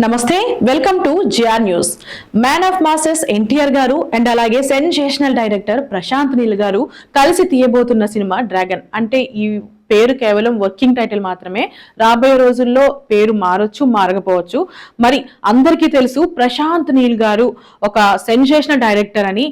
నమస్తే, welcome to GR news. Man of masses NTR గారు and అలాగే సెన్సేషనల్ డైరెక్టర్ ప్రశాంత్ నీల్ గారు కలిసి తీయబోతున్న సినిమా డ్రాగన్. అంటే ఈ పేరు కేవలం వర్కింగ్ టైటిల్ మాత్రమే. రాబోయే రోజుల్లో పేరు మారొచ్చు, మారకపోవచ్చు. మరి అందరికీ తెలుసు ప్రశాంత్ నీల్ గారు ఒక సెన్సేషనల్ డైరెక్టర్ అని.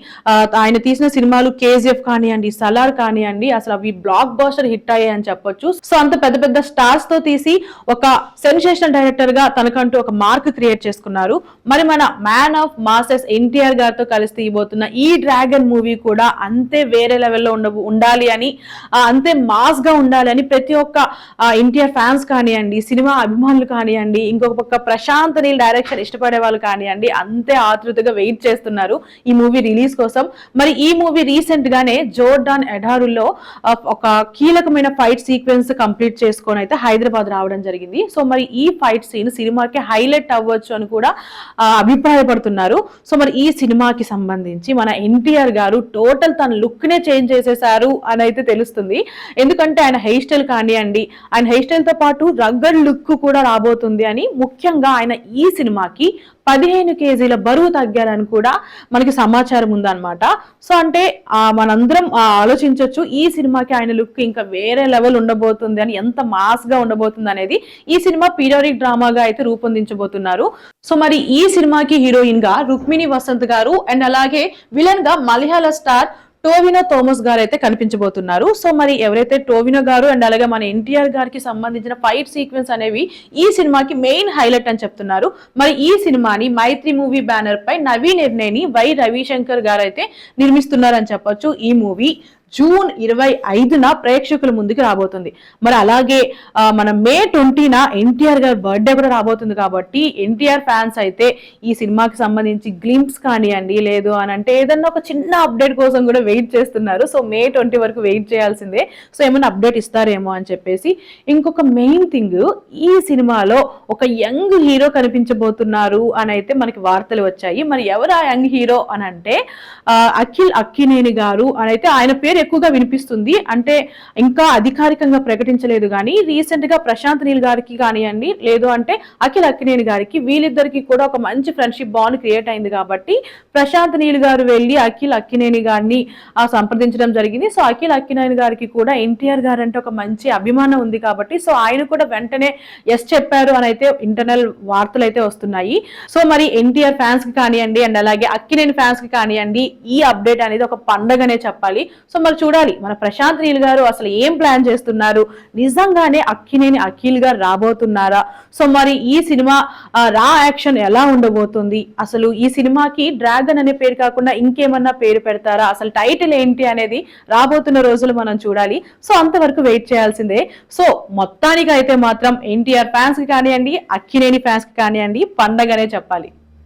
ఆయన తీసిన సినిమాలు కేజీఎఫ్ కానివ్వండి, సలార్ కానివ్వండి, అసలు అవి బ్లాక్ బస్టర్ హిట్ అయ్యాయని చెప్పొచ్చు. సో అంత పెద్ద పెద్ద స్టార్స్ తో తీసి ఒక సెన్సేషనల్ డైరెక్టర్ గా తనకంటూ ఒక మార్క్ క్రియేట్ చేసుకున్నారు. మరి మన మ్యాన్ ఆఫ్ మాసెస్ ఎన్టీఆర్ గారితో కలిసి తీయబోతున్న ఈ డ్రాగన్ మూవీ కూడా అంతే వేరే లెవెల్లో ఉండాలి అని, అంతే మాస్ గా ఉండాలి అని ప్రతి ఒక్క ఎన్టీఆర్ ఫ్యాన్స్ కానివ్వండి, సినిమా అభిమానులు కానివ్వండి, ఇంకొక పక్క ప్రశాంత్ నీల్ డైరెక్షన్ ఇష్టపడే వాళ్ళు కానివ్వండి, అంతే ఆతృతగా వెయిట్ చేస్తున్నారు ఈ మూవీ రిలీజ్ కోసం. మరి ఈ మూవీ రీసెంట్ గానే జోర్డాన్ ఎడారుల్లో ఒక కీలకమైన ఫైట్ సీక్వెన్స్ కంప్లీట్ చేసుకొని అయితే హైదరాబాద్ రావడం జరిగింది. సో మరి ఈ ఫైట్ సీన్ సినిమాకి హైలైట్ అవ్వచ్చు అని కూడా అభిప్రాయపడుతున్నారు. సో మరి ఈ సినిమాకి సంబంధించి మన ఎన్టీఆర్ గారు టోటల్ తన లుక్ నే చేంజ్ చేసేసారు అని అయితే తెలుస్తుంది. ఎందుకంటే ఆయన హెయిర్ స్టైల్ కానివ్వండి, ఆయన హెయిర్ స్టైల్ తో పాటు రగ్గడ్ లుక్ కూడా రాబోతుంది అని, ముఖ్యంగా ఆయన ఈ సినిమాకి 15 కేజీల బరువు తగ్గారని కూడా మనకి సమాచారం ఉందన్నమాట. సో అంటే మనందరం ఆలోచించవచ్చు ఈ సినిమాకి ఆయన లుక్ ఇంకా వేరే లెవెల్ ఉండబోతుంది అని, ఎంత మాస్ గా ఉండబోతుంది అనేది. ఈ సినిమా పీరియాడిక్ డ్రామాగా అయితే రూపొందించబోతున్నారు. సో మరి ఈ సినిమాకి హీరోయిన్ గా రుక్మిణి వసంత్ గారు అండ్ అలాగే విలన్ గా మలయాళ స్టార్ టోవినో థోమస్ గారు అయితే కనిపించబోతున్నారు. సో మరి ఎవరైతే టోవినో గారు అండ్ అలాగే మన ఎన్టీఆర్ గారికి సంబంధించిన ఫైట్ సీక్వెన్స్ అనేవి ఈ సినిమాకి మెయిన్ హైలైట్ అని చెప్తున్నారు. మరి ఈ సినిమాని మైత్రి మూవీ బ్యానర్ పై నవీన్ నిర్ణయని వై రవిశంకర్ గారు అయితే నిర్మిస్తున్నారని చెప్పొచ్చు. ఈ మూవీ జూన్ 25న ప్రేక్షకుల ముందుకు రాబోతుంది. మరి అలాగే మన మే 20న ఎన్టీఆర్ గారి బర్త్డే కూడా రాబోతుంది. కాబట్టి ఎన్టీఆర్ ఫ్యాన్స్ అయితే ఈ సినిమాకి సంబంధించి గ్లింప్స్ కానివ్వండి, లేదు అని అంటే ఏదన్నా ఒక చిన్న అప్డేట్ కోసం కూడా వెయిట్ చేస్తున్నారు. సో మే 20 వరకు వెయిట్ చేయాల్సిందే. సో ఏమైనా అప్డేట్ ఇస్తారేమో అని చెప్పేసి. ఇంకొక మెయిన్ థింగ్, ఈ సినిమాలో ఒక యంగ్ హీరో కనిపించబోతున్నారు అని అయితే మనకి వార్తలు వచ్చాయి. మరి ఎవరు ఆ యంగ్ హీరో అని అంటే అఖిల్ అక్కినేని గారు అని అయితే ఆయన పేరు ఎక్కువగా వినిపిస్తుంది. అంటే ఇంకా అధికారికంగా ప్రకటించలేదు కానీ రీసెంట్ గా ప్రశాంత్ నీల్ గారికి కానివ్వండి, లేదు అంటే అఖిల్ అక్కినేని గారికి, వీళ్ళిద్దరికి కూడా ఒక మంచి ఫ్రెండ్షిప్ బాండ్ క్రియేట్ అయింది. కాబట్టి ప్రశాంత్ నీల్ గారు వెళ్ళి అఖిల్ అక్కినేని గారిని సంప్రదించడం జరిగింది. సో అఖిల్ అక్కినేని గారికి కూడా ఎన్టీఆర్ గారు అంటే ఒక మంచి అభిమానం ఉంది కాబట్టి సో ఆయన కూడా వెంటనే ఎస్ చెప్పారు అని అయితే ఇంటర్నల్ వార్తలు అయితే వస్తున్నాయి. సో మరి ఎన్టీఆర్ ఫ్యాన్స్ కి కానివ్వండి అండ్ అలాగే అక్కినేని ఫ్యాన్స్ కి కానివ్వండి, ఈ అప్డేట్ అనేది ఒక పండగనే చెప్పాలి. సో మరి చూడాలి మన ప్రశాంత్ నీల్ గారు అసలు ఏం ప్లాన్ చేస్తున్నారు, నిజంగానే అక్కినేని అఖిల్ గారు రాబోతున్నారా, సో మరి ఈ సినిమా రా యాక్షన్ ఎలా ఉండబోతుంది, అసలు ఈ సినిమాకి డ్రాగన్ అనే పేరు కాకుండా ఇంకేమన్నా పేరు పెడతారా, అసలు టైటిల్ ఏంటి అనేది రాబోతున్న రోజులు మనం చూడాలి. సో అంతవరకు వెయిట్ చేయాల్సిందే. సో మొత్తానికి అయితే మాత్రం ఎన్టీఆర్ ఫ్యాన్స్ కి కానివ్వండి, అక్కినేని ఫ్యాన్స్ కి కానివ్వండి, పండగనే చెప్పాలి.